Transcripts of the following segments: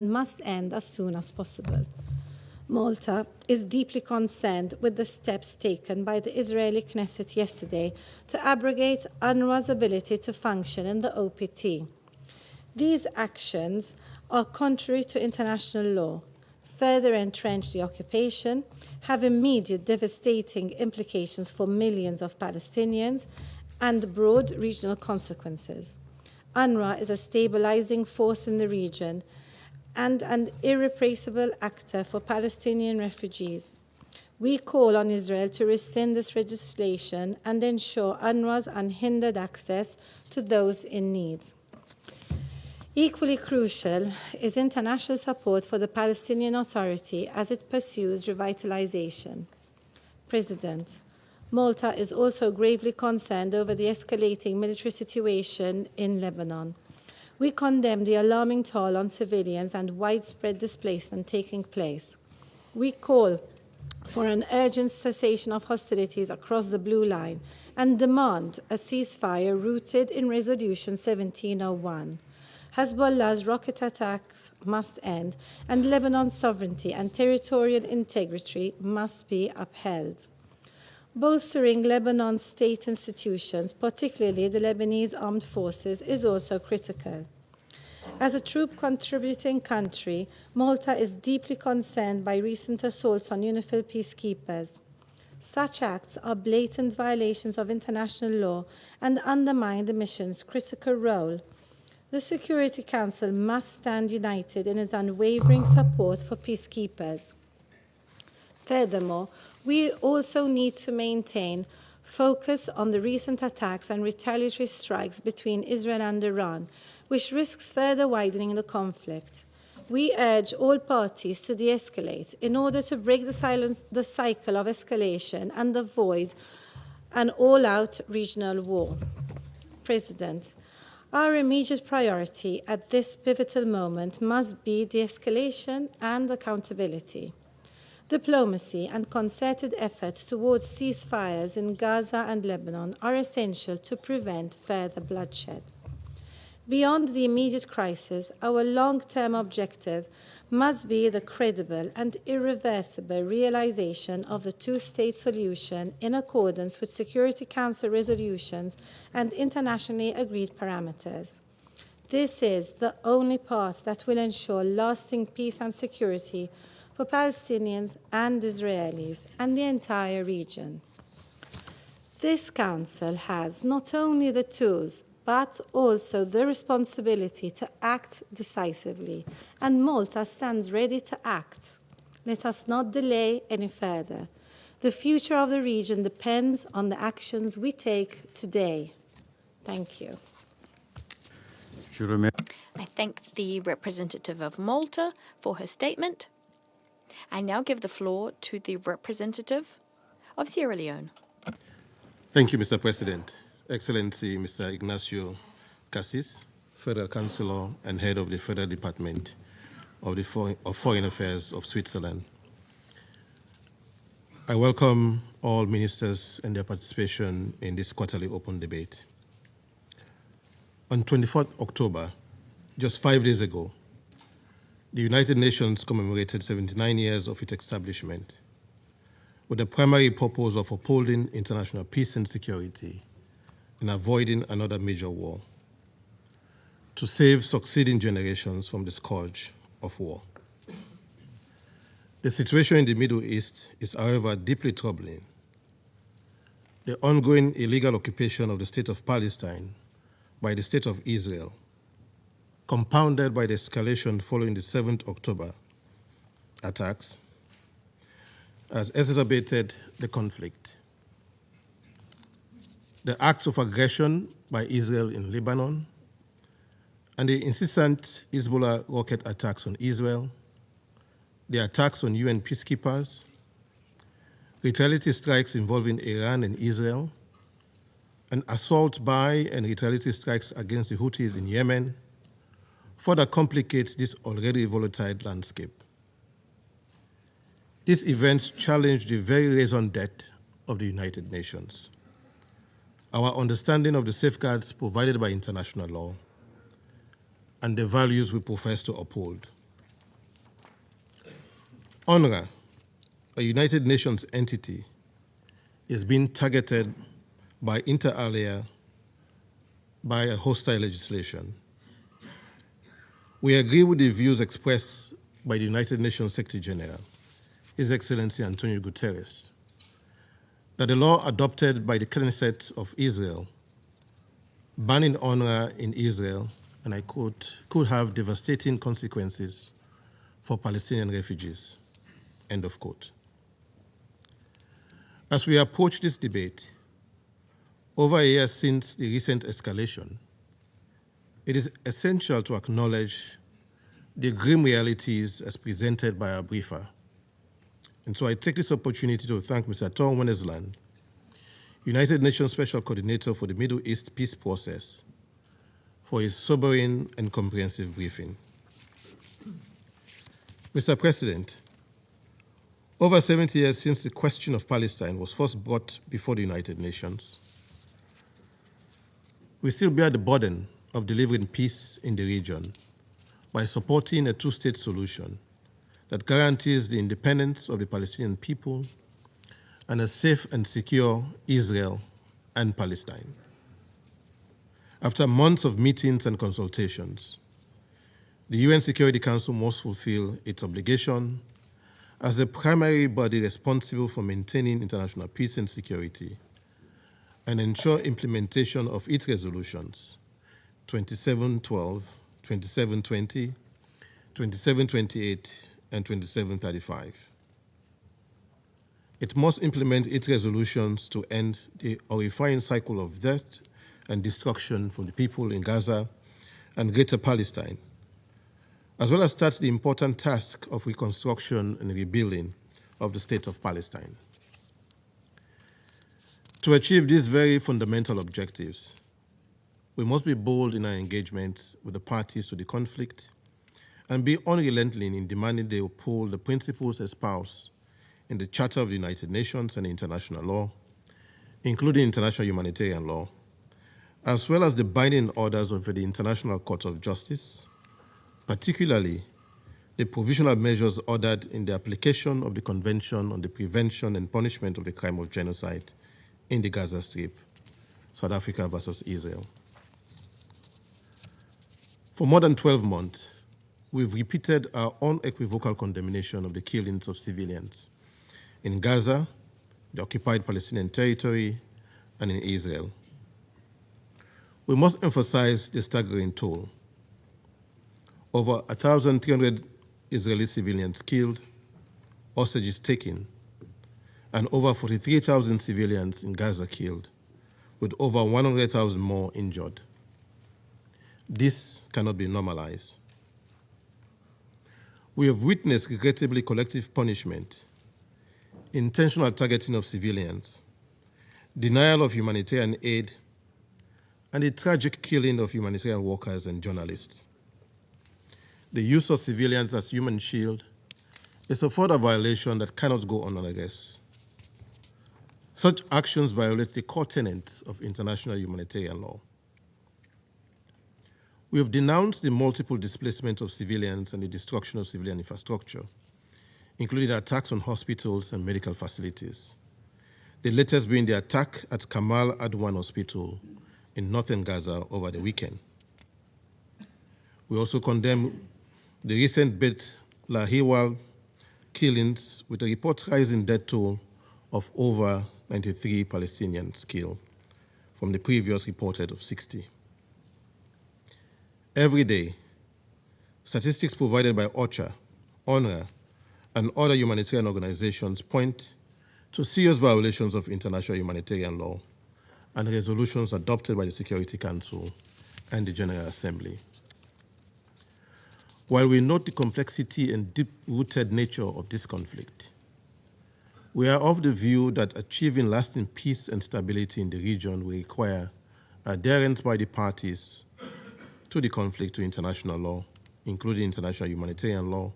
must end as soon as possible. Malta is deeply concerned with the steps taken by the Israeli Knesset yesterday to abrogate UNRWA's ability to function in the OPT. These actions are contrary to international law, further entrench the occupation, have immediate devastating implications for millions of Palestinians, and broad regional consequences. UNRWA is a stabilizing force in the region and an irreplaceable actor for Palestinian refugees. We call on Israel to rescind this legislation and ensure UNRWA's unhindered access to those in need. Equally crucial is international support for the Palestinian Authority as it pursues revitalization. President, Malta is also gravely concerned over the escalating military situation in Lebanon. We condemn the alarming toll on civilians and widespread displacement taking place. We call for an urgent cessation of hostilities across the Blue Line and demand a ceasefire rooted in Resolution 1701. Hezbollah's rocket attacks must end, and Lebanon's sovereignty and territorial integrity must be upheld. Bolstering Lebanon's state institutions, particularly the Lebanese armed forces, is also critical. As a troop-contributing country, Malta is deeply concerned by recent assaults on UNIFIL peacekeepers. Such acts are blatant violations of international law and undermine the mission's critical role. The Security Council must stand united in its unwavering support for peacekeepers. Furthermore, we also need to maintain focus on the recent attacks and retaliatory strikes between Israel and Iran, which risks further widening the conflict. We urge all parties to de-escalate in order to break the cycle of escalation and avoid an all-out regional war. President, our immediate priority at this pivotal moment must be de-escalation and accountability. Diplomacy and concerted efforts towards ceasefires in Gaza and Lebanon are essential to prevent further bloodshed. Beyond the immediate crisis, our long-term objective must be the credible and irreversible realization of the two-state solution in accordance with Security Council resolutions and internationally agreed parameters. This is the only path that will ensure lasting peace and security for Palestinians and Israelis and the entire region. This Council has not only the tools, but also the responsibility to act decisively, and Malta stands ready to act. Let us not delay any further. The future of the region depends on the actions we take today. Thank you. I thank the representative of Malta for her statement. I now give the floor to the representative of Sierra Leone. Thank you, Mr. President. Excellency, Mr. Ignacio Cassis, Federal Councillor and Head of the Federal Department of Foreign Affairs of Switzerland. I welcome all ministers and their participation in this quarterly open debate. On 24th October, just 5 days ago, the United Nations commemorated 79 years of its establishment with the primary purpose of upholding international peace and security and avoiding another major war, to save succeeding generations from the scourge of war. The situation in the Middle East is, however, deeply troubling. The ongoing illegal occupation of the State of Palestine by the State of Israel, compounded by the escalation following the 7th October attacks, has exacerbated the conflict. The acts of aggression by Israel in Lebanon and the incessant Hezbollah rocket attacks on Israel, the attacks on UN peacekeepers, retaliatory strikes involving Iran and Israel, and assault by and retaliatory strikes against the Houthis in Yemen further complicates this already volatile landscape. These events challenge the very raison d'etre of the United Nations, our understanding of the safeguards provided by international law, and the values we profess to uphold. UNRWA, a United Nations entity, is being targeted by inter alia by a hostile legislation. We agree with the views expressed by the United Nations Secretary General, His Excellency Antonio Guterres, that the law adopted by the Knesset of Israel banning UNRWA in Israel, and I quote, could have devastating consequences for Palestinian refugees, end of quote. As we approach this debate, over a year since the recent escalation, it is essential to acknowledge the grim realities as presented by our briefer. And so I take this opportunity to thank Mr. Tom Wennesland, United Nations Special Coordinator for the Middle East Peace Process, for his sobering and comprehensive briefing. Mr. President, over 70 years since the question of Palestine was first brought before the United Nations, we still bear the burden of delivering peace in the region by supporting a two-state solution that guarantees the independence of the Palestinian people and a safe and secure Israel and Palestine. After months of meetings and consultations, the UN Security Council must fulfill its obligation as the primary body responsible for maintaining international peace and security and ensure implementation of its resolutions 2712, 2720, 2728, and 2735. It must implement its resolutions to end the horrifying cycle of death and destruction for the people in Gaza and Greater Palestine, as well as start the important task of reconstruction and rebuilding of the state of Palestine. To achieve these very fundamental objectives, we must be bold in our engagements with the parties to the conflict and be unrelenting in demanding they uphold the principles espoused in the Charter of the United Nations and international law, including international humanitarian law, as well as the binding orders of the International Court of Justice, particularly the provisional measures ordered in the application of the Convention on the Prevention and Punishment of the Crime of Genocide in the Gaza Strip, South Africa versus Israel. For more than 12 months, we've repeated our unequivocal condemnation of the killings of civilians in Gaza, the occupied Palestinian territory, and in Israel. We must emphasize the staggering toll. Over 1,300 Israeli civilians killed, hostages taken, and over 43,000 civilians in Gaza killed, with over 100,000 more injured. This cannot be normalized. We have witnessed regrettably collective punishment, intentional targeting of civilians, denial of humanitarian aid, and the tragic killing of humanitarian workers and journalists. The use of civilians as human shield is a further violation that cannot go unaddressed. Such actions violate the core tenets of international humanitarian law. We have denounced the multiple displacement of civilians and the destruction of civilian infrastructure, including attacks on hospitals and medical facilities, the latest being the attack at Kamal Adwan Hospital in northern Gaza over the weekend. We also condemn the recent Beit Lahiwal killings, with a report rising death toll of over 93 Palestinians killed from the previous reported of 60. Every day, statistics provided by OCHA, UNRWA, and other humanitarian organizations point to serious violations of international humanitarian law and resolutions adopted by the Security Council and the General Assembly. While we note the complexity and deep-rooted nature of this conflict, we are of the view that achieving lasting peace and stability in the region will require adherence by the parties to the conflict to international law, including international humanitarian law,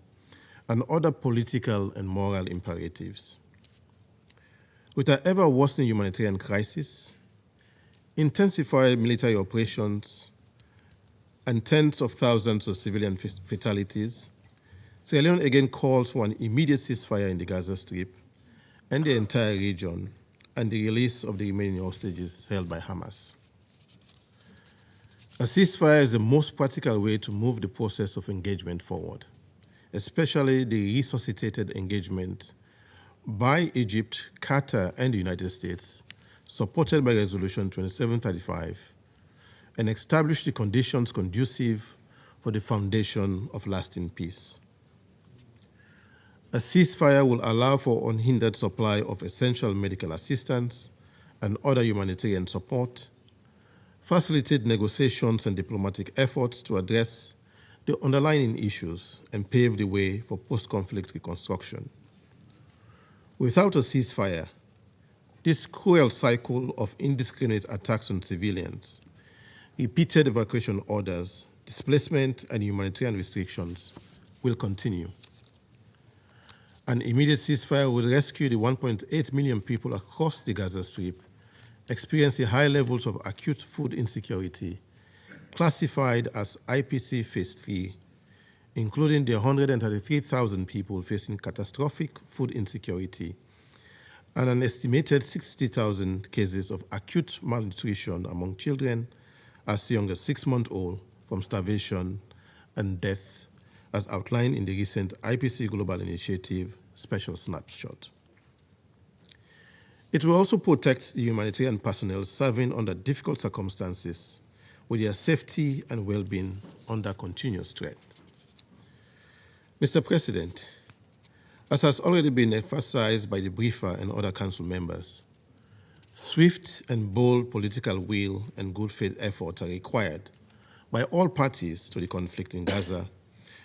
and other political and moral imperatives. With our ever-worsening humanitarian crisis, intensified military operations, and tens of thousands of civilian fatalities, Sierra Leone again calls for an immediate ceasefire in the Gaza Strip and the entire region, and the release of the remaining hostages held by Hamas. A ceasefire is the most practical way to move the process of engagement forward, especially the resuscitated engagement by Egypt, Qatar, and the United States, supported by Resolution 2735, and establish the conditions conducive for the foundation of lasting peace. A ceasefire will allow for unhindered supply of essential medical assistance and other humanitarian support, facilitate negotiations and diplomatic efforts to address the underlying issues, and pave the way for post-conflict reconstruction. Without a ceasefire, this cruel cycle of indiscriminate attacks on civilians, repeated evacuation orders, displacement, and humanitarian restrictions will continue. An immediate ceasefire will rescue the 1.8 million people across the Gaza Strip experiencing high levels of acute food insecurity, classified as IPC Phase 3, including the 133,000 people facing catastrophic food insecurity and an estimated 60,000 cases of acute malnutrition among children as young as 6-month-old from starvation and death, as outlined in the recent IPC Global Initiative Special Snapshot. It will also protect the humanitarian personnel serving under difficult circumstances, with their safety and well-being under continuous threat. Mr. President, as has already been emphasized by the briefer and other council members, swift and bold political will and good faith efforts are required by all parties to the conflict in Gaza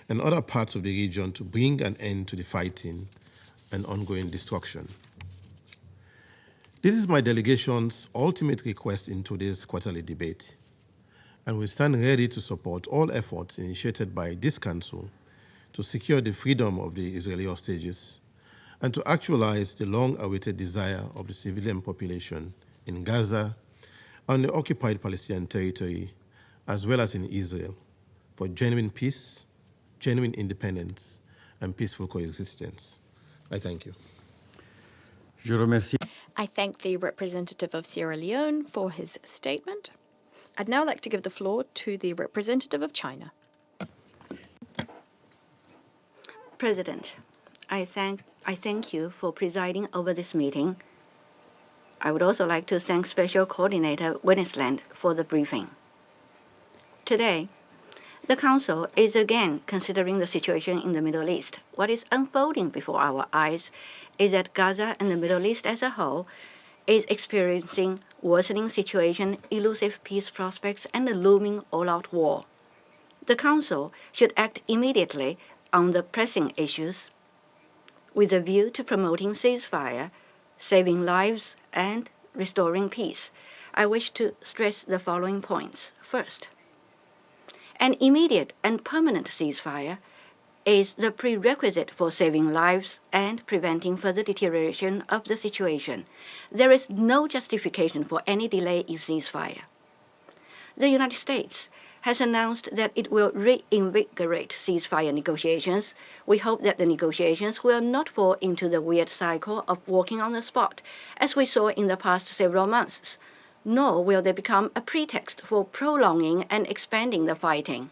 and other parts of the region to bring an end to the fighting and ongoing destruction. This is my delegation's ultimate request in today's quarterly debate, and we stand ready to support all efforts initiated by this Council to secure the freedom of the Israeli hostages and to actualize the long-awaited desire of the civilian population in Gaza, on the occupied Palestinian territory, as well as in Israel, for genuine peace, genuine independence, and peaceful coexistence. I thank you. Je remercie. I thank the representative of Sierra Leone for his statement. I'd now like to give the floor to the representative of China. President, I thank you for presiding over this meeting. I would also like to thank Special Coordinator Winnisland for the briefing. Today, the Council is again considering the situation in the Middle East. What is unfolding before our eyes is that Gaza and the Middle East as a whole is experiencing worsening situation, elusive peace prospects, and a looming all-out war. The Council should act immediately on the pressing issues with a view to promoting ceasefire, saving lives, and restoring peace. I wish to stress the following points. First, an immediate and permanent ceasefire is the prerequisite for saving lives and preventing further deterioration of the situation. There is no justification for any delay in ceasefire. The United States has announced that it will reinvigorate ceasefire negotiations. We hope that the negotiations will not fall into the weird cycle of walking on the spot, as we saw in the past several months, nor will they become a pretext for prolonging and expanding the fighting.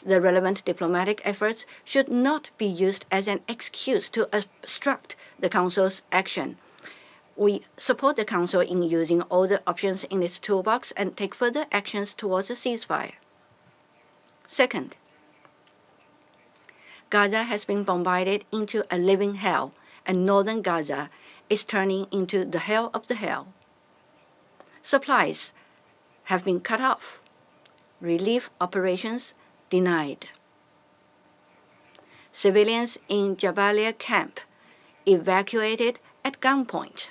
The relevant diplomatic efforts should not be used as an excuse to obstruct the Council's action. We support the Council in using all the options in its toolbox and take further actions towards a ceasefire. Second, Gaza has been bombarded into a living hell, and northern Gaza is turning into the hell of the hell. Supplies have been cut off. Relief operations denied. Civilians in Jabalia camp evacuated at gunpoint.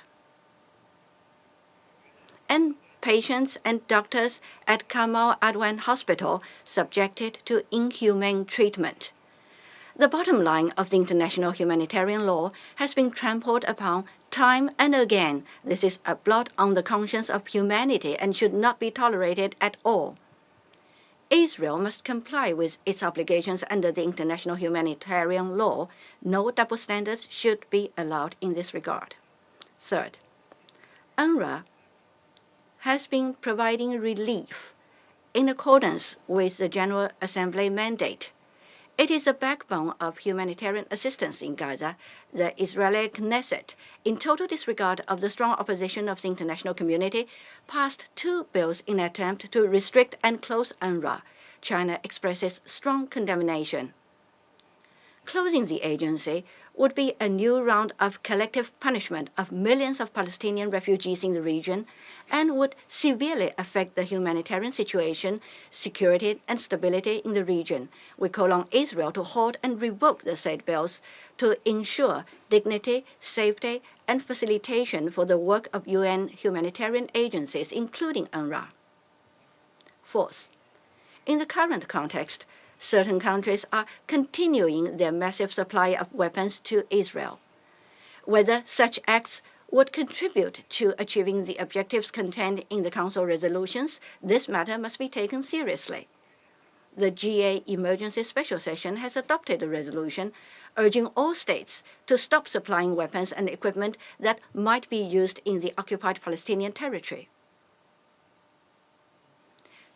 And patients and doctors at Kamal Adwan Hospital subjected to inhumane treatment. The bottom line of the international humanitarian law has been trampled upon time and again. This is a blot on the conscience of humanity and should not be tolerated at all. Israel must comply with its obligations under the international humanitarian law. No double standards should be allowed in this regard. Third, UNRWA has been providing relief in accordance with the General Assembly mandate. It is the backbone of humanitarian assistance in Gaza. The Israeli Knesset, in total disregard of the strong opposition of the international community, passed 2 bills in an attempt to restrict and close UNRWA. China expresses strong condemnation. Closing the agency would be a new round of collective punishment of millions of Palestinian refugees in the region and would severely affect the humanitarian situation, security, and stability in the region. We call on Israel to halt and revoke the said bills to ensure dignity, safety, and facilitation for the work of UN humanitarian agencies, including UNRWA. Fourth, in the current context, certain countries are continuing their massive supply of weapons to Israel. Whether such acts would contribute to achieving the objectives contained in the Council resolutions, this matter must be taken seriously. The GA Emergency Special Session has adopted a resolution urging all states to stop supplying weapons and equipment that might be used in the occupied Palestinian territory.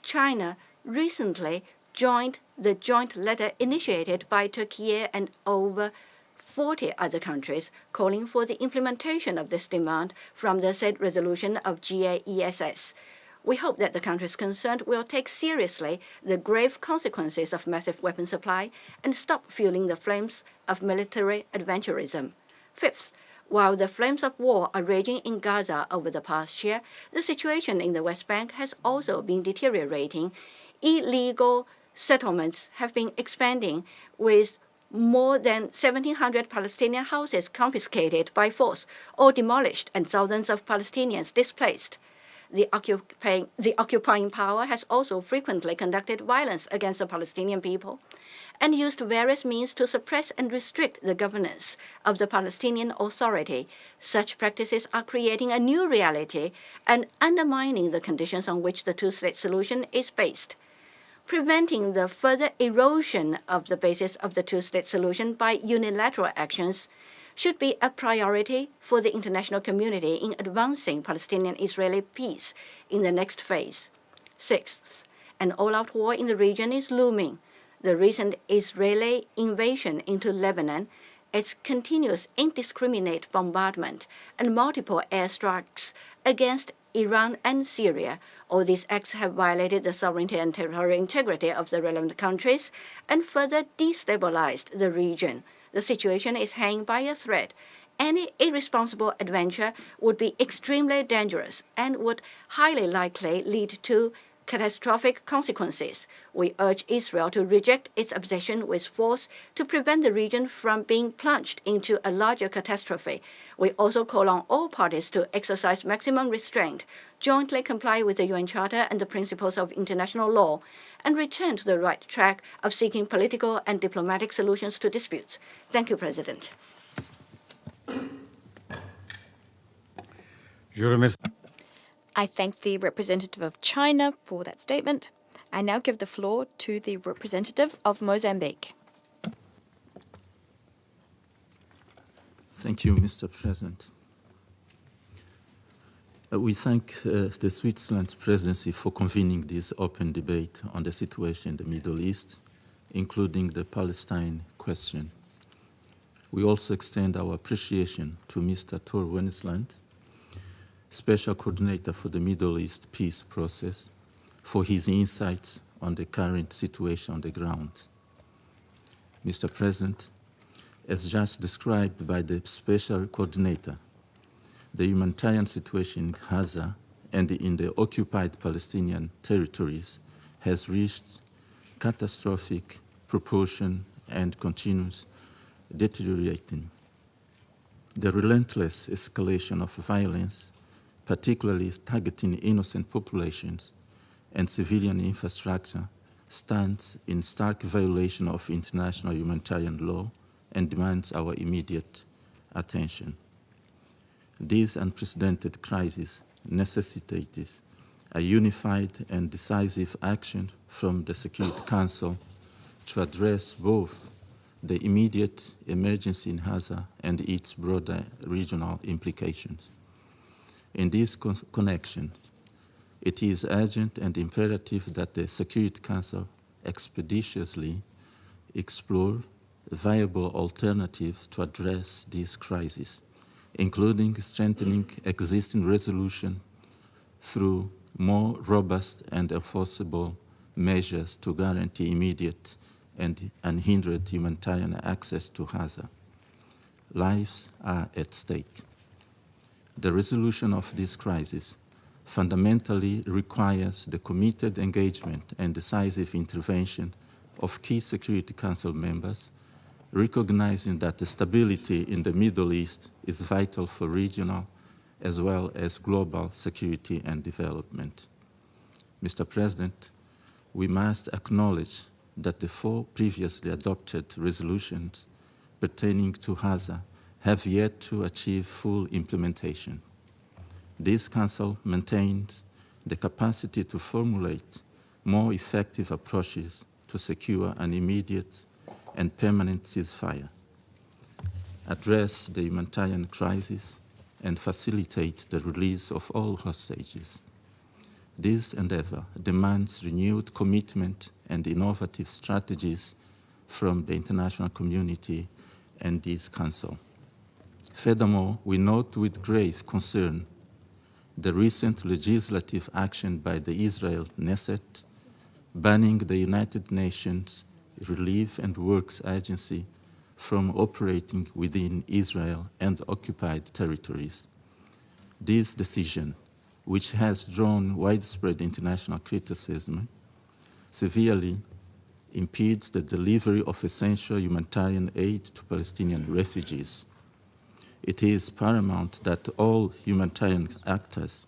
China recently joined the joint letter initiated by Turkey and over 40 other countries calling for the implementation of this demand from the said resolution of GAESS. We hope that the countries concerned will take seriously the grave consequences of massive weapon supply and stop fueling the flames of military adventurism. Fifth, while the flames of war are raging in Gaza over the past year, the situation in the West Bank has also been deteriorating. Illegal settlements have been expanding, with more than 1,700 Palestinian houses confiscated by force or demolished and thousands of Palestinians displaced. The occupying power has also frequently conducted violence against the Palestinian people and used various means to suppress and restrict the governance of the Palestinian Authority. Such practices are creating a new reality and undermining the conditions on which the two-state solution is based. Preventing the further erosion of the basis of the two-state solution by unilateral actions should be a priority for the international community in advancing Palestinian-Israeli peace in the next phase. Sixth, an all-out war in the region is looming. The recent Israeli invasion into Lebanon, its continuous indiscriminate bombardment, and multiple airstrikes against Iran and Syria. All these acts have violated the sovereignty and territorial integrity of the relevant countries and further destabilized the region. The situation is hanging by a thread. Any irresponsible adventure would be extremely dangerous and would highly likely lead to catastrophic consequences. We urge Israel to reject its obsession with force to prevent the region from being plunged into a larger catastrophe. We also call on all parties to exercise maximum restraint, jointly comply with the UN Charter and the principles of international law, and return to the right track of seeking political and diplomatic solutions to disputes. Thank you, President. Je remercie. I thank the representative of China for that statement. I now give the floor to the representative of Mozambique. Thank you, Mr. President. We thank the Switzerland presidency for convening this open debate on the situation in the Middle East, including the Palestine question. We also extend our appreciation to Mr. Tor Wennesland, Special Coordinator for the Middle East Peace Process, for his insights on the current situation on the ground. Mr. President, as just described by the Special Coordinator, the humanitarian situation in Gaza and in the occupied Palestinian territories has reached catastrophic proportion and continues deteriorating. The relentless escalation of violence, particularly targeting innocent populations and civilian infrastructure, stands in stark violation of international humanitarian law and demands our immediate attention. This unprecedented crisis necessitates a unified and decisive action from the Security Council to address both the immediate emergency in Gaza and its broader regional implications. In this connection, it is urgent and imperative that the Security Council expeditiously explore viable alternatives to address this crisis, including strengthening existing resolution through more robust and enforceable measures to guarantee immediate and unhindered humanitarian access to Gaza. Lives are at stake. The resolution of this crisis fundamentally requires the committed engagement and decisive intervention of key Security Council members, recognizing that the stability in the Middle East is vital for regional as well as global security and development. Mr. President, we must acknowledge that the 4 previously adopted resolutions pertaining to Gaza have yet to achieve full implementation. This Council maintains the capacity to formulate more effective approaches to secure an immediate and permanent ceasefire, address the humanitarian crisis, and facilitate the release of all hostages. This endeavor demands renewed commitment and innovative strategies from the international community and this Council. Furthermore, we note with grave concern the recent legislative action by the Israel Knesset banning the United Nations Relief and Works Agency from operating within Israel and occupied territories. This decision, which has drawn widespread international criticism, severely impedes the delivery of essential humanitarian aid to Palestinian refugees. It is paramount that all humanitarian actors,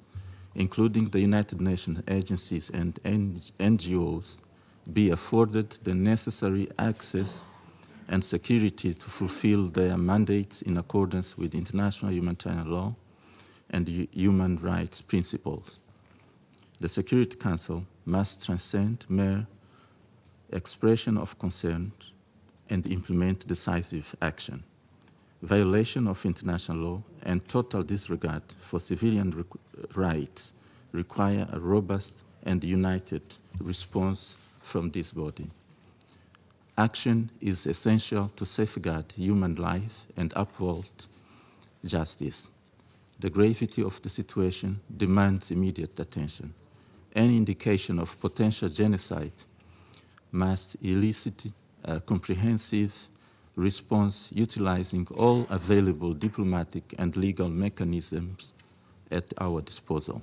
including the United Nations agencies and NGOs, be afforded the necessary access and security to fulfill their mandates in accordance with international humanitarian law and human rights principles. The Security Council must transcend mere expression of concern and implement decisive action. Violation of international law and total disregard for civilian rights require a robust and united response from this body. Action is essential to safeguard human life and uphold justice. The gravity of the situation demands immediate attention. Any indication of potential genocide must elicit a comprehensive response utilizing all available diplomatic and legal mechanisms at our disposal.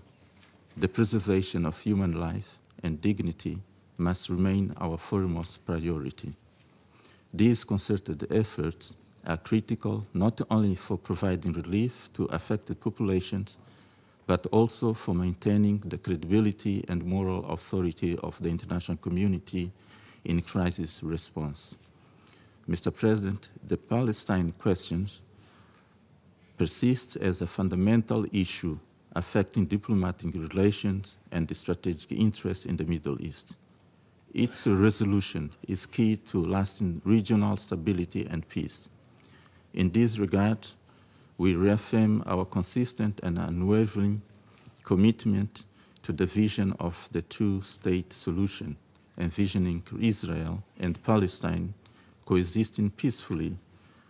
The preservation of human life and dignity must remain our foremost priority. These concerted efforts are critical not only for providing relief to affected populations, but also for maintaining the credibility and moral authority of the international community in crisis response. Mr. President, the Palestine question persists as a fundamental issue affecting diplomatic relations and the strategic interests in the Middle East. Its resolution is key to lasting regional stability and peace. In this regard, we reaffirm our consistent and unwavering commitment to the vision of the two-state solution, envisioning Israel and Palestine coexisting peacefully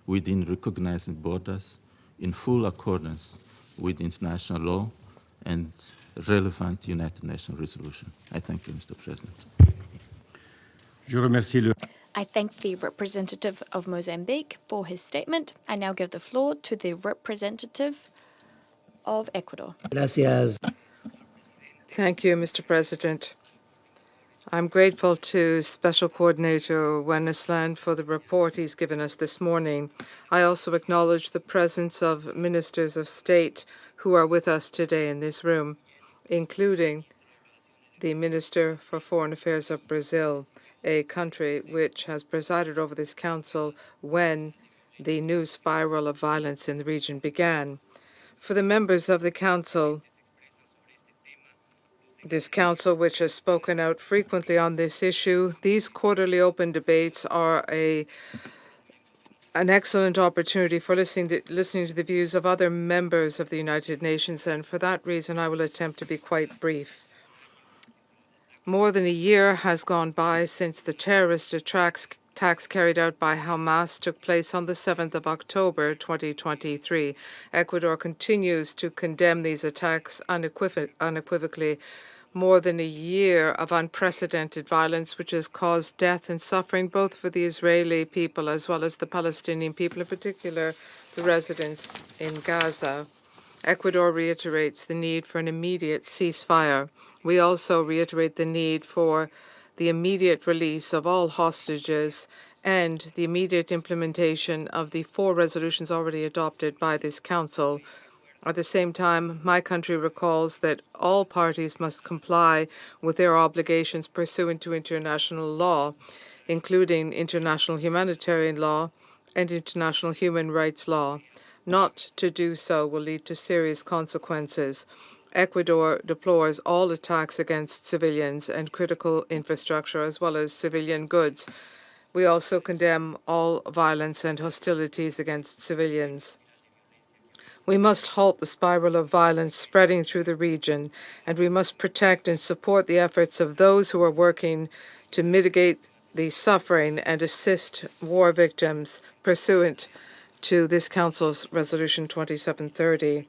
within recognized borders in full accordance with international law and relevant United Nations resolution. I thank you, Mr. President. I thank the representative of Mozambique for his statement. I now give the floor to the representative of Ecuador. Gracias. Thank you, Mr. President. I'm grateful to Special Coordinator Wennesland for the report he's given us this morning. I also acknowledge the presence of ministers of state who are with us today in this room, including the Minister for Foreign Affairs of Brazil, a country which has presided over this council when the new spiral of violence in the region began. For the members of the council, this Council, which has spoken out frequently on this issue. These quarterly open debates are an excellent opportunity for listening to the views of other members of the United Nations, and for that reason I will attempt to be quite brief. More than a year has gone by since the terrorist attacks carried out by Hamas took place on the 7th of October 2023. Ecuador continues to condemn these attacks unequivocally. More than a year of unprecedented violence, which has caused death and suffering both for the Israeli people as well as the Palestinian people, in particular the residents in Gaza. Ecuador reiterates the need for an immediate ceasefire. We also reiterate the need for the immediate release of all hostages and the immediate implementation of the 4 resolutions already adopted by this Council. At the same time, my country recalls that all parties must comply with their obligations pursuant to international law, including international humanitarian law and international human rights law. Not to do so will lead to serious consequences. Ecuador deplores all attacks against civilians and critical infrastructure, as well as civilian goods. We also condemn all violence and hostilities against civilians. We must halt the spiral of violence spreading through the region, and we must protect and support the efforts of those who are working to mitigate the suffering and assist war victims pursuant to this Council's Resolution 2730.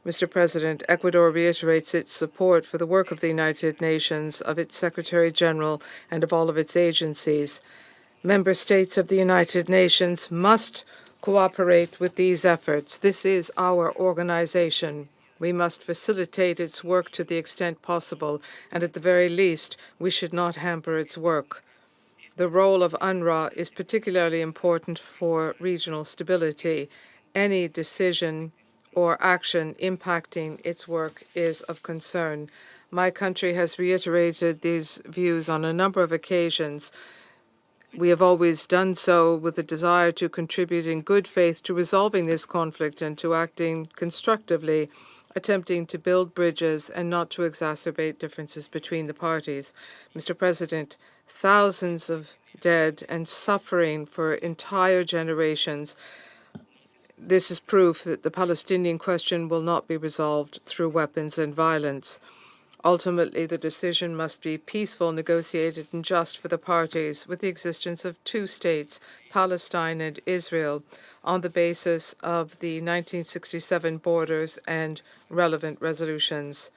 Mr. President, Ecuador reiterates its support for the work of the United Nations, of its Secretary General, and of all of its agencies. Member states of the United Nations must cooperate with these efforts. This is our organization. We must facilitate its work to the extent possible, and at the very least, we should not hamper its work. The role of UNRWA is particularly important for regional stability. Any decision or action impacting its work is of concern. My country has reiterated these views on a number of occasions. We have always done so with a desire to contribute in good faith to resolving this conflict and to acting constructively, attempting to build bridges and not to exacerbate differences between the parties. Mr. President, thousands of dead and suffering for entire generations. This is proof that the Palestinian question will not be resolved through weapons and violence. Ultimately, the decision must be peaceful, negotiated, and just for the parties, with the existence of 2 states, Palestine and Israel, on the basis of the 1967 borders and relevant resolutions.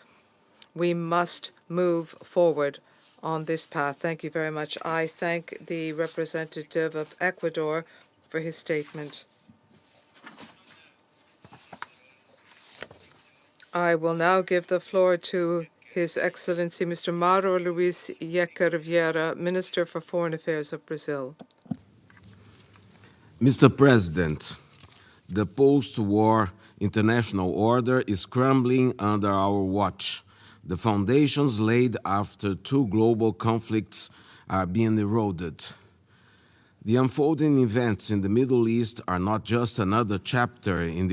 We must move forward on this path. Thank you very much. I thank the representative of Ecuador for his statement. I will now give the floor to His Excellency Mr. Mauro Luis Yecker Vieira, Minister for Foreign Affairs of Brazil. Mr. President, the post-war international order is crumbling under our watch. The foundations laid after 2 global conflicts are being eroded. The unfolding events in the Middle East are not just another chapter in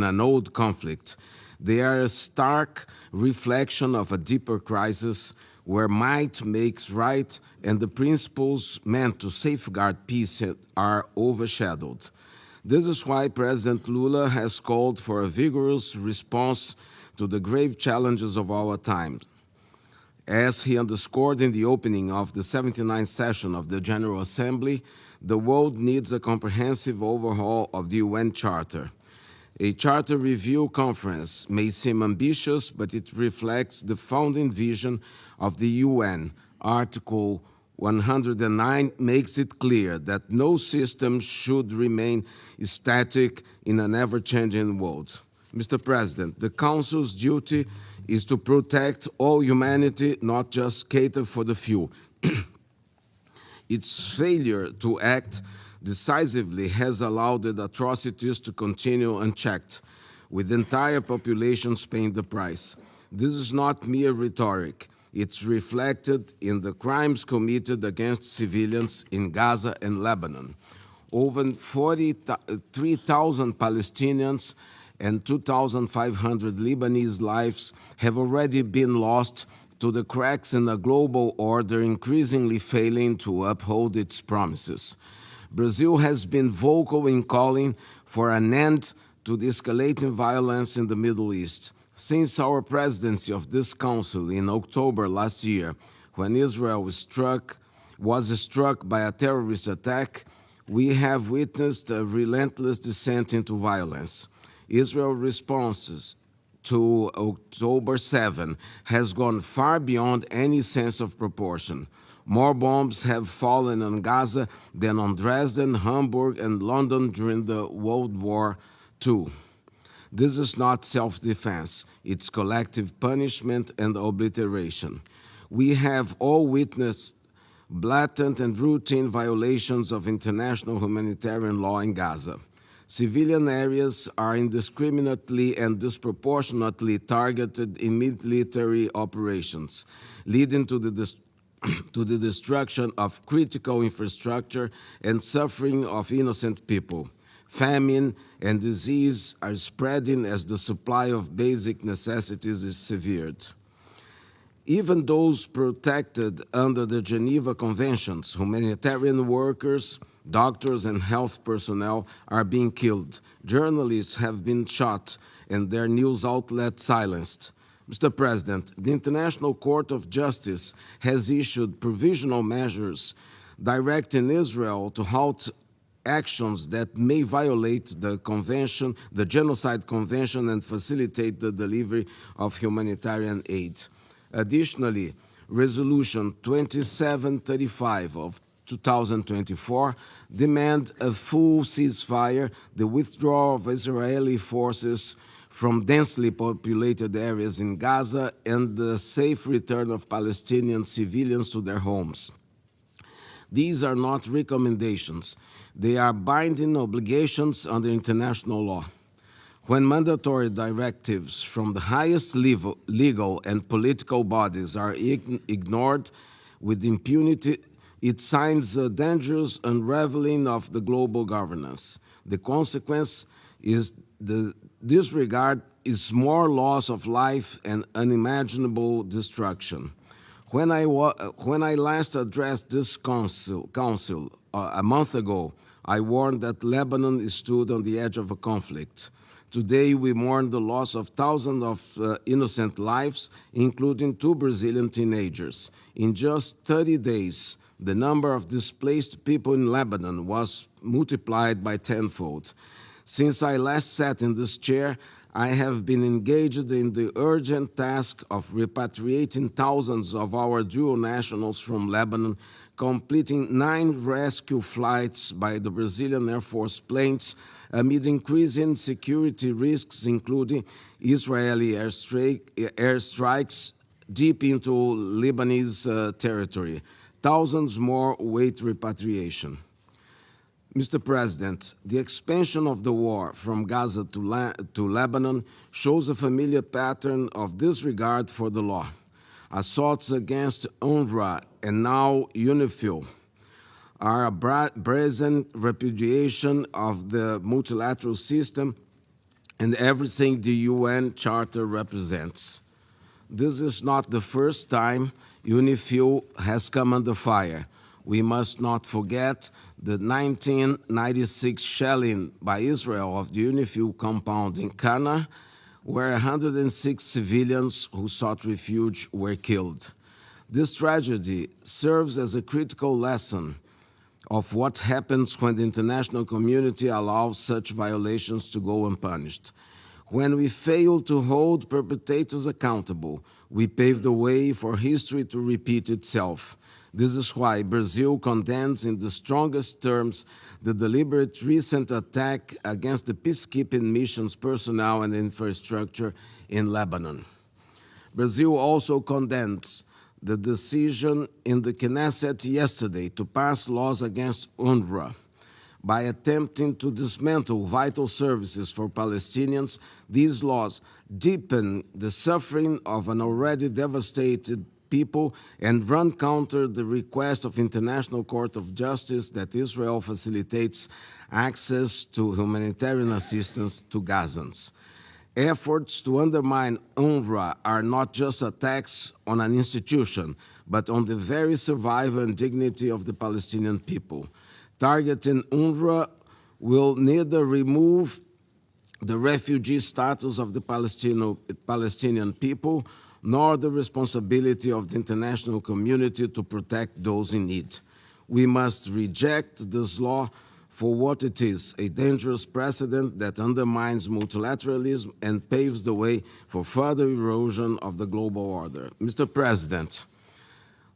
an old conflict. They are a stark reflection of a deeper crisis where might makes right and the principles meant to safeguard peace are overshadowed. This is why President Lula has called for a vigorous response to the grave challenges of our time. As he underscored in the opening of the 79th session of the General Assembly, the world needs a comprehensive overhaul of the UN Charter. A Charter Review Conference may seem ambitious, but it reflects the founding vision of the UN. Article 109 makes it clear that no system should remain static in an ever-changing world. Mr. President, the Council's duty is to protect all humanity, not just cater for the few. Its failure to act decisively has allowed the atrocities to continue unchecked, with entire populations paying the price. This is not mere rhetoric. It's reflected in the crimes committed against civilians in Gaza and Lebanon. Over 43,000 Palestinians and 2,500 Lebanese lives have already been lost to the cracks in a global order increasingly failing to uphold its promises. Brazil has been vocal in calling for an end to the escalating violence in the Middle East. Since our presidency of this council in October last year, when Israel was struck by a terrorist attack, we have witnessed a relentless descent into violence. Israel's responses to October 7 has gone far beyond any sense of proportion. More bombs have fallen on Gaza than on Dresden, Hamburg, and London during the World War II. This is not self-defense, it's collective punishment and obliteration. We have all witnessed blatant and routine violations of international humanitarian law in Gaza. Civilian areas are indiscriminately and disproportionately targeted in military operations, leading to the destruction of critical infrastructure and suffering of innocent people. Famine and disease are spreading as the supply of basic necessities is severed. Even those protected under the Geneva Conventions, humanitarian workers, doctors, and health personnel are being killed. Journalists have been shot and their news outlets silenced. Mr. President, the International Court of Justice has issued provisional measures directing Israel to halt actions that may violate the convention, the Genocide Convention, and facilitate the delivery of humanitarian aid. Additionally, Resolution 2735 of 2024 demand a full ceasefire, the withdrawal of Israeli forces from densely populated areas in Gaza, and the safe return of Palestinian civilians to their homes. These are not recommendations. They are binding obligations under international law. When mandatory directives from the highest legal and political bodies are ignored with impunity, it signs a dangerous unraveling of the global governance. The consequence is the disregard is more loss of life and unimaginable destruction. When I last addressed this council a month ago, I warned that Lebanon stood on the edge of a conflict. Today, we mourn the loss of thousands of innocent lives, including 2 Brazilian teenagers. In just 30 days, the number of displaced people in Lebanon was multiplied by tenfold. Since I last sat in this chair, I have been engaged in the urgent task of repatriating thousands of our dual nationals from Lebanon, completing 9 rescue flights by the Brazilian Air Force planes amid increasing security risks, including Israeli airstrikes deep into Lebanese territory. Thousands more await repatriation. Mr. President, the expansion of the war from Gaza to Lebanon shows a familiar pattern of disregard for the law. Assaults against UNRWA and now UNIFIL are a brazen repudiation of the multilateral system and everything the UN Charter represents. This is not the first time UNIFIL has come under fire. We must not forget the 1996 shelling by Israel of the UNIFIL compound in Cana, where 106 civilians who sought refuge were killed. This tragedy serves as a critical lesson of what happens when the international community allows such violations to go unpunished. When we fail to hold perpetrators accountable, we pave the way for history to repeat itself. This is why Brazil condemns in the strongest terms the deliberate recent attack against the peacekeeping mission's personnel and infrastructure in Lebanon. Brazil also condemns the decision in the Knesset yesterday to pass laws against UNRWA. By attempting to dismantle vital services for Palestinians, these laws deepen the suffering of an already devastated people and run counter the request of International Court of Justice that Israel facilitates access to humanitarian assistance to Gazans. Efforts to undermine UNRWA are not just attacks on an institution, but on the very survival and dignity of the Palestinian people. Targeting UNRWA will neither remove the refugee status of the Palestinian people, nor the responsibility of the international community to protect those in need. We must reject this law for what it is, a dangerous precedent that undermines multilateralism and paves the way for further erosion of the global order. Mr. President,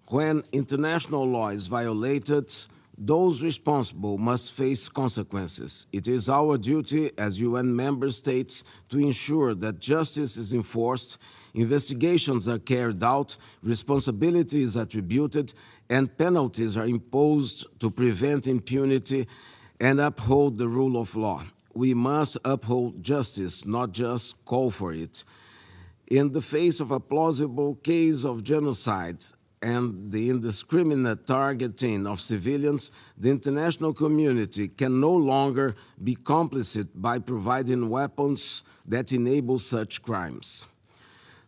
when international law is violated, those responsible must face consequences. It is our duty as UN member states to ensure that justice is enforced, investigations are carried out, responsibility is attributed, and penalties are imposed to prevent impunity and uphold the rule of law. We must uphold justice, not just call for it. In the face of a plausible case of genocide and the indiscriminate targeting of civilians, the international community can no longer be complicit by providing weapons that enable such crimes.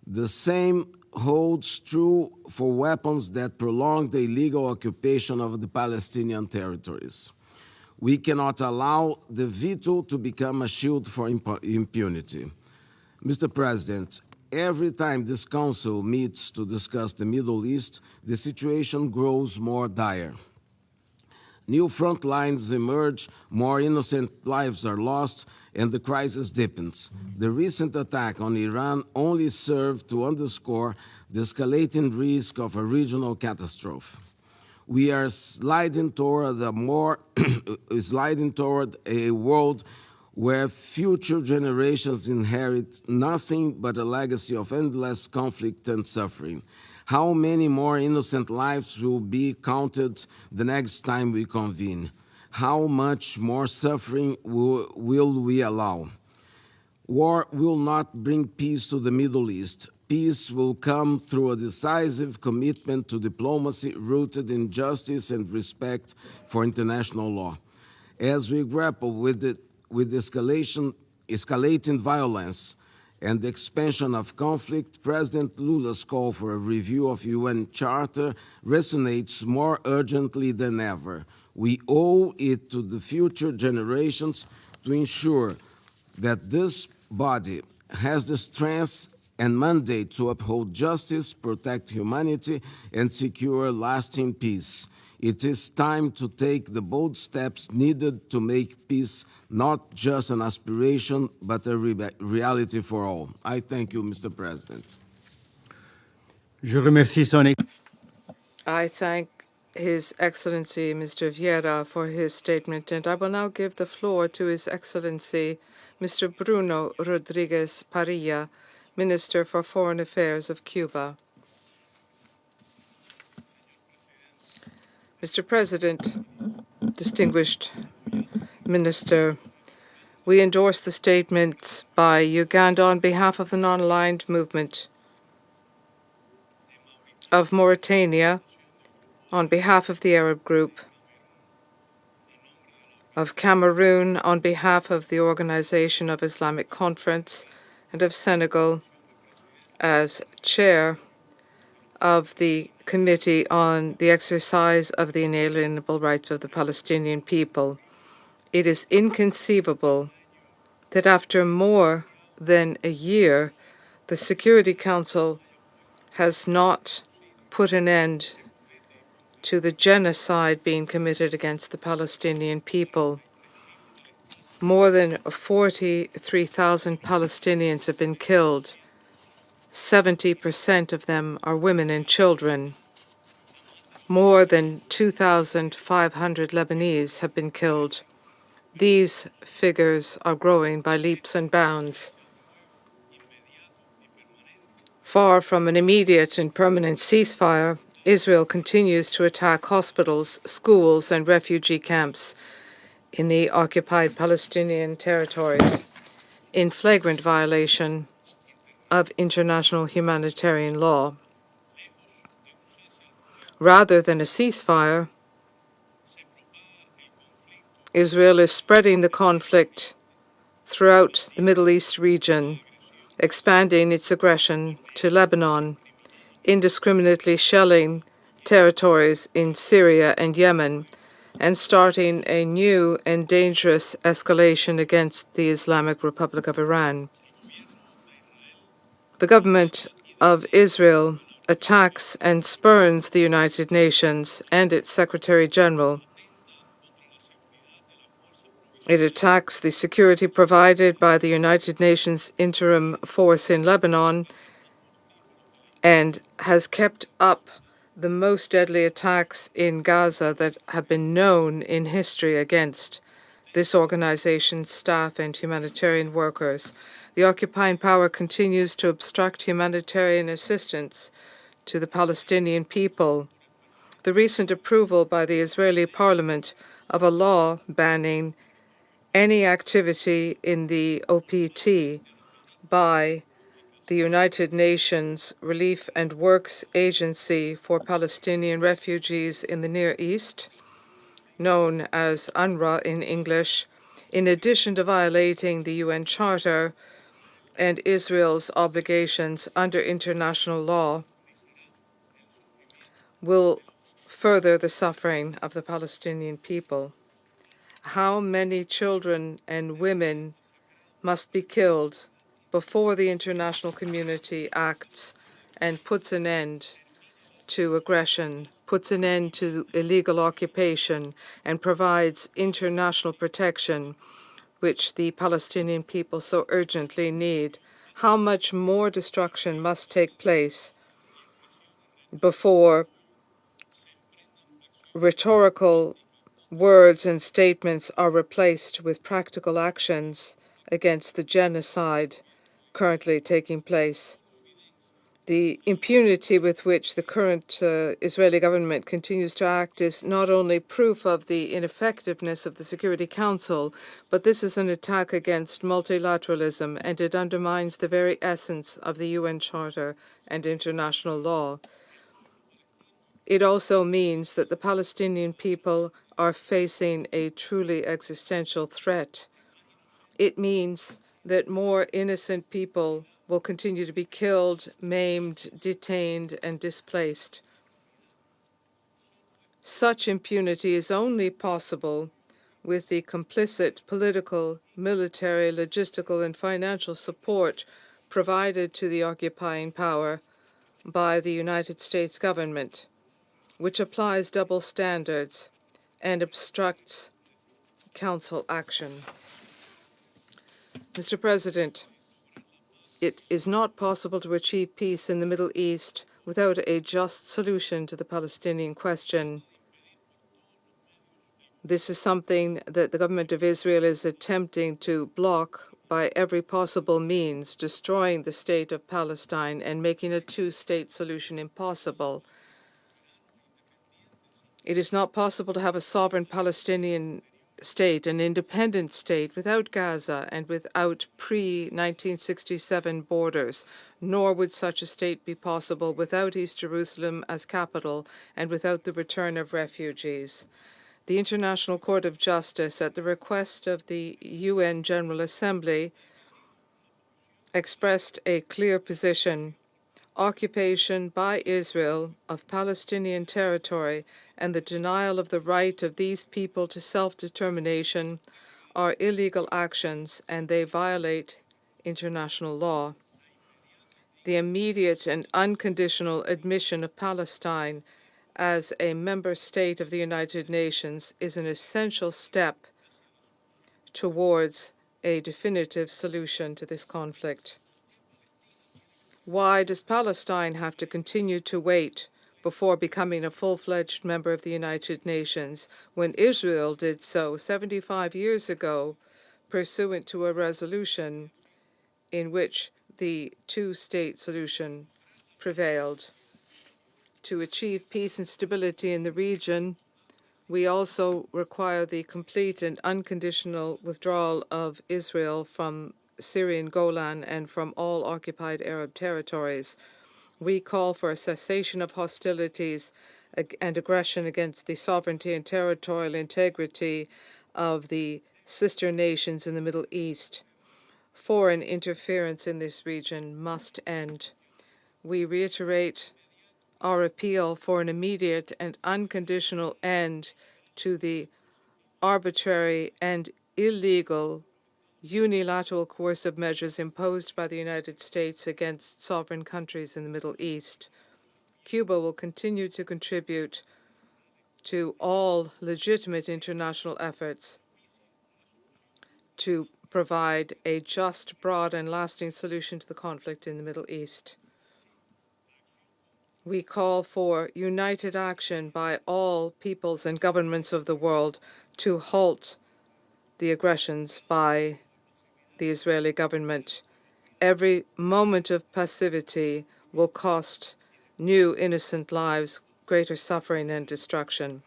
The same holds true for weapons that prolong the illegal occupation of the Palestinian territories. We cannot allow the veto to become a shield for impunity. Mr. President, every time this Council meets to discuss the Middle East, the situation grows more dire. New front lines emerge, more innocent lives are lost, and the crisis deepens. The recent attack on Iran only served to underscore the escalating risk of a regional catastrophe. We are sliding toward a world where future generations inherit nothing but a legacy of endless conflict and suffering. How many more innocent lives will be counted the next time we convene? How much more suffering will we allow? War will not bring peace to the Middle East. Peace will come through a decisive commitment to diplomacy rooted in justice and respect for international law. As we grapple with escalating violence and the expansion of conflict, President Lula's call for a review of UN Charter resonates more urgently than ever. We owe it to the future generations to ensure that this body has the strength and mandate to uphold justice, protect humanity, and secure lasting peace. It is time to take the bold steps needed to make peace not just an aspiration, but a reality for all. I thank you, Mr. President. Je remercie son I thank His Excellency Mr. Vieira for his statement, and I will now give the floor to His Excellency Mr. Bruno Rodriguez Parilla, Minister for Foreign Affairs of Cuba. Mr. President, distinguished Minister, we endorse the statements by Uganda on behalf of the non-aligned movement, of Mauritania on behalf of the Arab group, of Cameroon on behalf of the Organization of Islamic Conference, and of Senegal as chair of the Committee on the Exercise of the Inalienable Rights of the Palestinian People. It is inconceivable that after more than a year, the Security Council has not put an end to the genocide being committed against the Palestinian people. More than 43,000 Palestinians have been killed. 70% of them are women and children. More than 2,500 Lebanese have been killed. These figures are growing by leaps and bounds. Far from an immediate and permanent ceasefire, Israel continues to attack hospitals, schools, and refugee camps in the occupied Palestinian territories in flagrant violation of international humanitarian law. Rather than a ceasefire, Israel is spreading the conflict throughout the Middle East region expanding its aggression to Lebanon, indiscriminately shelling territories in Syria and Yemen, and starting a new and dangerous escalation against the Islamic Republic of Iran. The government of Israel attacks and spurns the United Nations and its Secretary General. It attacks the security provided by the United Nations interim force in Lebanon and has kept up the most deadly attacks in Gaza that have been known in history against this organization's staff and humanitarian workers. The occupying power continues to obstruct humanitarian assistance to the Palestinian people. The recent approval by the Israeli parliament of a law banning any activity in the OPT by the United Nations Relief and Works Agency for Palestinian Refugees in the Near East, known as UNRWA in English, in addition to violating the UN Charter and Israel's obligations under international law, will further the suffering of the Palestinian people. How many children and women must be killed before the international community acts and puts an end to aggression, puts an end to illegal occupation, and provides international protection, which the Palestinian people so urgently need? How much more destruction must take place before rhetorical words and statements are replaced with practical actions against the genocide currently taking place? The impunity with which the current Israeli government continues to act is not only proof of the ineffectiveness of the Security Council, but this is an attack against multilateralism, and it undermines the very essence of the UN Charter and international law. It also means that the Palestinian people are facing a truly existential threat. It means that more innocent people will continue to be killed, maimed, detained, and displaced. Such impunity is only possible with the complicit political, military, logistical, and financial support provided to the occupying power by the United States government, which applies double standards and obstructs council action. Mr. President, it is not possible to achieve peace in the Middle East without a just solution to the Palestinian question. This is something that the government of Israel is attempting to block by every possible means, destroying the state of Palestine and making a two-state solution impossible. It is not possible to have a sovereign Palestinian state, an independent state, without Gaza and without pre-1967 borders, nor would such a state be possible without East Jerusalem as capital and without the return of refugees. The International Court of Justice, at the request of the UN General Assembly, expressed a clear position. Occupation by Israel of Palestinian territory and the denial of the right of these people to self-determination are illegal actions, and they violate international law. The immediate and unconditional admission of Palestine as a member state of the United Nations is an essential step towards a definitive solution to this conflict. Why does Palestine have to continue to wait before becoming a full-fledged member of the United Nations when Israel did so 75 years ago, pursuant to a resolution in which the two-state solution prevailed? To achieve peace and stability in the region, we also require the complete and unconditional withdrawal of Israel from Syrian Golan and from all occupied Arab territories. We call for a cessation of hostilities and aggression against the sovereignty and territorial integrity of the sister nations in the Middle East. foreign interference in this region must end. We reiterate our appeal for an immediate and unconditional end to the arbitrary and illegal unilateral coercive measures imposed by the United States against sovereign countries in the Middle East. Cuba will continue to contribute to all legitimate international efforts to provide a just, broad, and lasting solution to the conflict in the Middle East. We call for united action by all peoples and governments of the world to halt the aggressions by the Israeli government. Every moment of passivity will cost new innocent lives, greater suffering and destruction.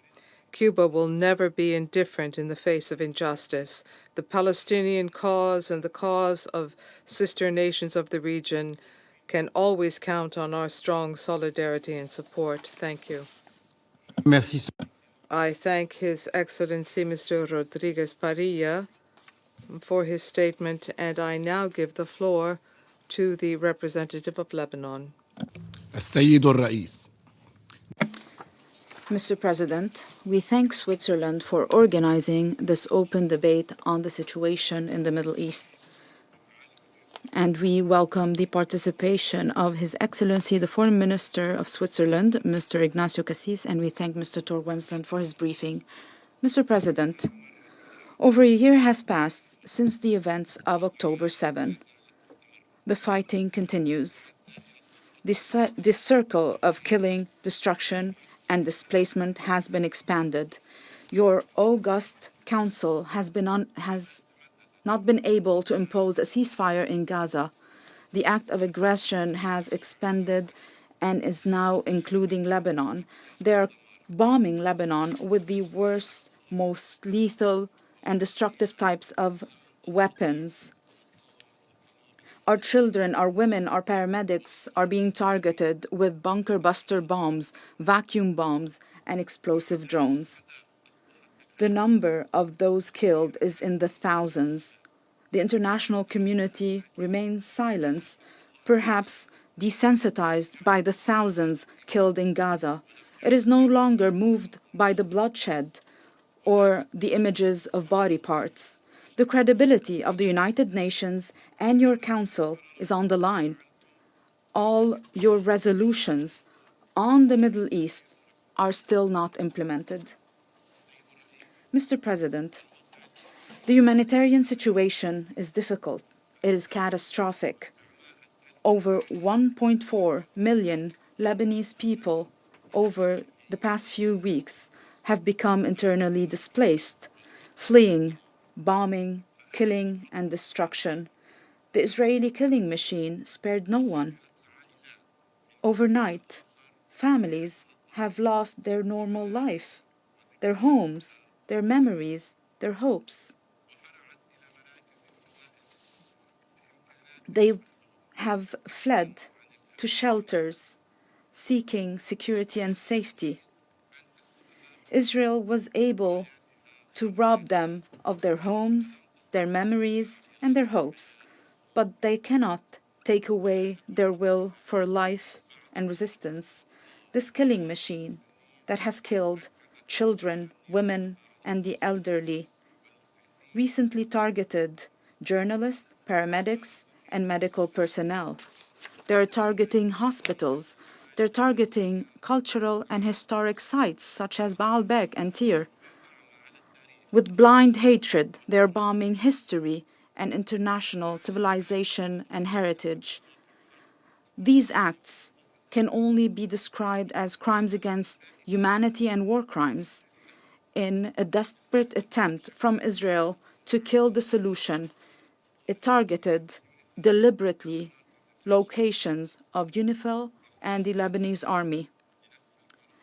Cuba will never be indifferent in the face of injustice. The Palestinian cause and the cause of sister nations of the region can always count on our strong solidarity and support. Thank you. Merci. I thank His Excellency Mr. Rodriguez Parilla for his statement, and I now give the floor to the representative of Lebanon. السيد الرئيس. Mr. President, we thank Switzerland for organizing this open debate on the situation in the Middle East. And we welcome the participation of His Excellency, the Foreign Minister of Switzerland, Mr. Ignacio Cassis, and we thank Mr. Tor Wensland for his briefing. Mr. President, over a year has passed since the events of October 7. The fighting continues. This circle of killing, destruction, and displacement has been expanded. Your august council has not been able to impose a ceasefire in Gaza. The act of aggression has expanded and is now including Lebanon. They are bombing Lebanon with the worst, most lethal and destructive types of weapons. Our children, our women, our paramedics are being targeted with bunker buster bombs, vacuum bombs, and explosive drones. The number of those killed is in the thousands. The international community remains silent, perhaps desensitized by the thousands killed in Gaza. It is no longer moved by the bloodshed or the images of body parts. The credibility of the United Nations and your Council is on the line. All your resolutions on the Middle East are still not implemented. Mr. President, the humanitarian situation is difficult. It is catastrophic. Over 1.4 million Lebanese people over the past few weeks have become internally displaced, fleeing bombing, killing, and destruction. The Israeli killing machine spared no one. Overnight, families have lost their normal life, their homes, their memories, their hopes. They have fled to shelters, seeking security and safety. Israel was able to rob them of their homes, their memories, and their hopes, but they cannot take away their will for life and resistance. This killing machine that has killed children, women, and the elderly recently targeted journalists, paramedics, and medical personnel. They're targeting hospitals. They're targeting cultural and historic sites such as Baalbek and Tyre. With blind hatred, they're bombing history and international civilization and heritage. These acts can only be described as crimes against humanity and war crimes. In a desperate attempt from Israel to kill the solution, it targeted deliberately locations of UNIFIL and the Lebanese army.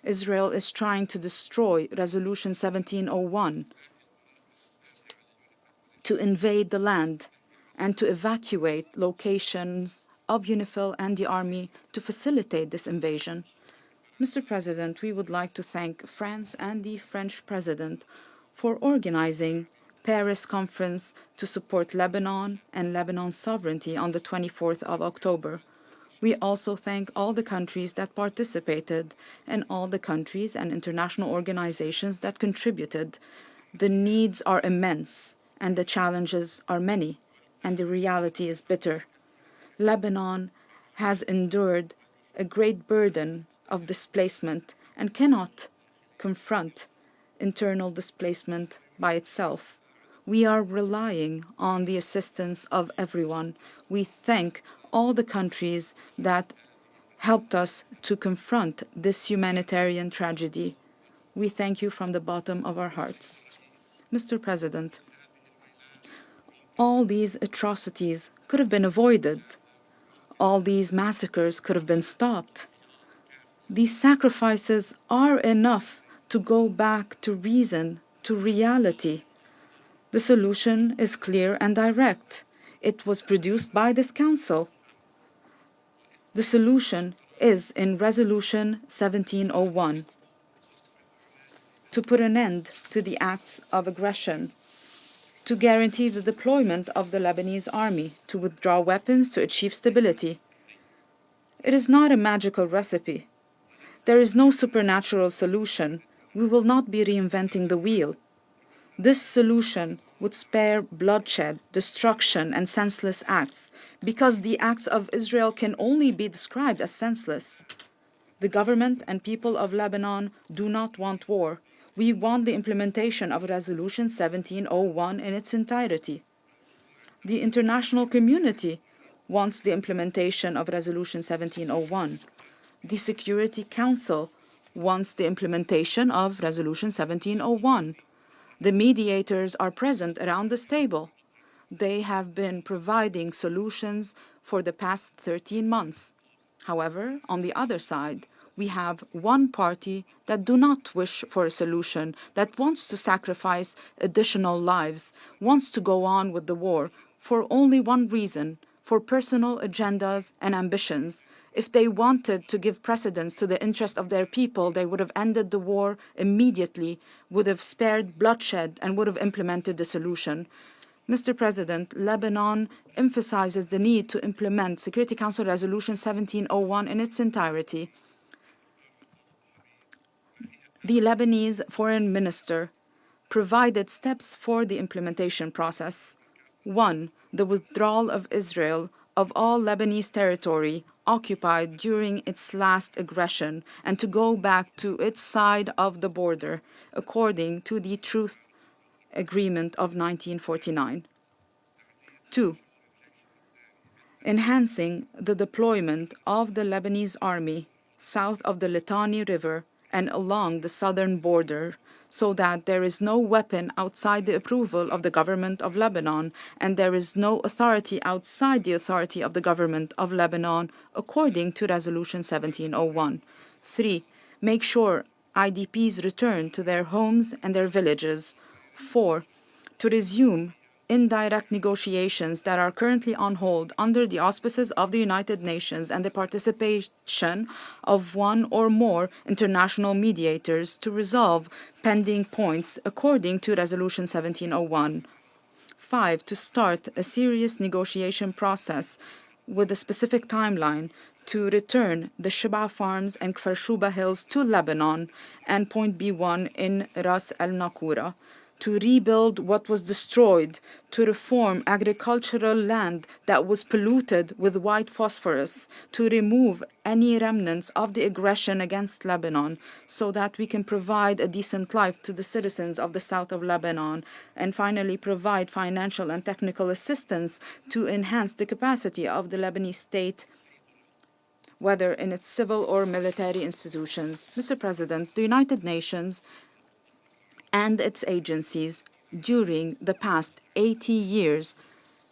Israel is trying to destroy Resolution 1701, to invade the land and to evacuate locations of UNIFIL and the army to facilitate this invasion. Mr. President, we would like to thank France and the French President for organizing Paris conference to support Lebanon and Lebanon's sovereignty on the 24th of October. We also thank all the countries that participated and all the countries and international organizations that contributed. The needs are immense and the challenges are many, and the reality is bitter. Lebanon has endured a great burden of displacement and cannot confront internal displacement by itself. We are relying on the assistance of everyone. We thank all the countries that helped us to confront this humanitarian tragedy. We thank you from the bottom of our hearts. Mr. President, all these atrocities could have been avoided. All these massacres could have been stopped. These sacrifices are enough to go back to reason, to reality. The solution is clear and direct. It was produced by this Council. The solution is in Resolution 1701 to put an end to the acts of aggression, to guarantee the deployment of the Lebanese army, to withdraw weapons to achieve stability. It is not a magical recipe. There is no supernatural solution. We will not be reinventing the wheel. This solution would spare bloodshed, destruction, and senseless acts, because the acts of Israel can only be described as senseless. The government and people of Lebanon do not want war. We want the implementation of Resolution 1701 in its entirety. The international community wants the implementation of Resolution 1701. The Security Council wants the implementation of Resolution 1701. The mediators are present around this table. They have been providing solutions for the past 13 months. However, on the other side, we have one party that do not wish for a solution, that wants to sacrifice additional lives, wants to go on with the war for only one reason, for personal agendas and ambitions. If they wanted to give precedence to the interest of their people, they would have ended the war immediately, would have spared bloodshed, and would have implemented the solution. Mr. President, Lebanon emphasizes the need to implement Security Council Resolution 1701 in its entirety. The Lebanese Foreign Minister provided steps for the implementation process. 1. The withdrawal of Israel of all Lebanese territory occupied during its last aggression and to go back to its side of the border according to the Truth Agreement of 1949. 2. Enhancing the deployment of the Lebanese army south of the Litani River and along the southern border, so that there is no weapon outside the approval of the government of Lebanon, and there is no authority outside the authority of the government of Lebanon, according to Resolution 1701. 3. Make sure IDPs return to their homes and their villages. 4. To resume indirect negotiations that are currently on hold under the auspices of the United Nations and the participation of one or more international mediators to resolve pending points according to Resolution 1701. 5. To start a serious negotiation process with a specific timeline to return the Sheba Farms and Kfar Shuba Hills to Lebanon and Point B1 in Ras El Nakura, to rebuild what was destroyed, to reform agricultural land that was polluted with white phosphorus, to remove any remnants of the aggression against Lebanon so that we can provide a decent life to the citizens of the south of Lebanon, and finally provide financial and technical assistance to enhance the capacity of the Lebanese state, whether in its civil or military institutions. Mr. President, the United Nations and its agencies during the past 80 years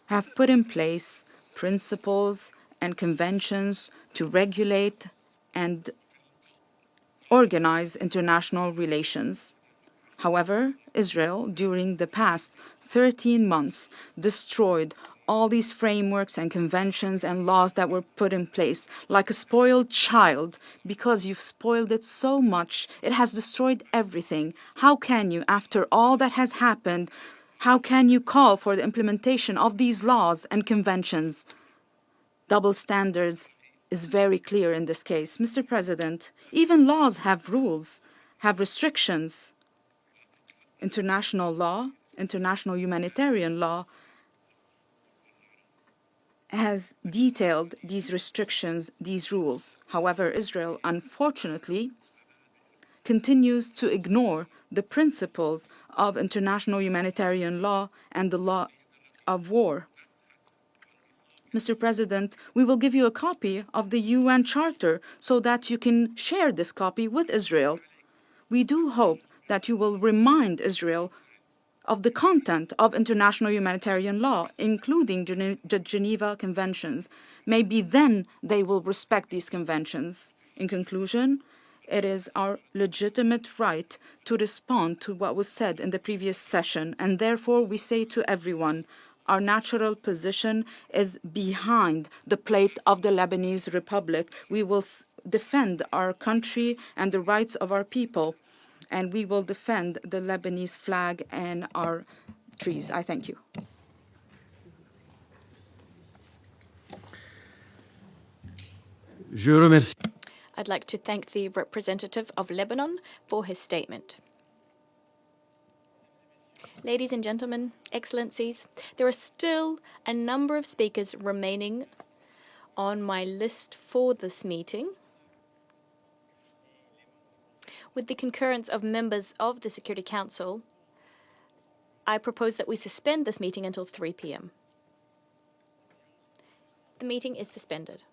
have put in place principles and conventions to regulate and organize international relations. However, Israel, during the past 13 months, destroyed all these frameworks and conventions and laws that were put in place like a spoiled child. Because you've spoiled it so much, it has destroyed everything. How can you, after all that has happened, How can you call for the implementation of these laws and conventions? Double standards is very clear in this case. Mr. President, even laws have rules, have restrictions. International law, international humanitarian law, has detailed these restrictions, these rules. However, Israel, unfortunately, continues to ignore the principles of international humanitarian law and the law of war. Mr. President, we will give you a copy of the UN Charter so that you can share this copy with Israel. We do hope that you will remind Israel of the content of international humanitarian law, including the Geneva Conventions. Maybe then they will respect these conventions. In conclusion, it is our legitimate right to respond to what was said in the previous session, and therefore we say to everyone, our natural position is behind the plate of the Lebanese Republic. We will defend our country and the rights of our people, and we will defend the Lebanese flag and our trees. I thank you. Je remercie. I'd like to thank the representative of Lebanon for his statement. Ladies and gentlemen, excellencies, there are still a number of speakers remaining on my list for this meeting. With the concurrence of members of the Security Council, I propose that we suspend this meeting until 3 p.m. The meeting is suspended.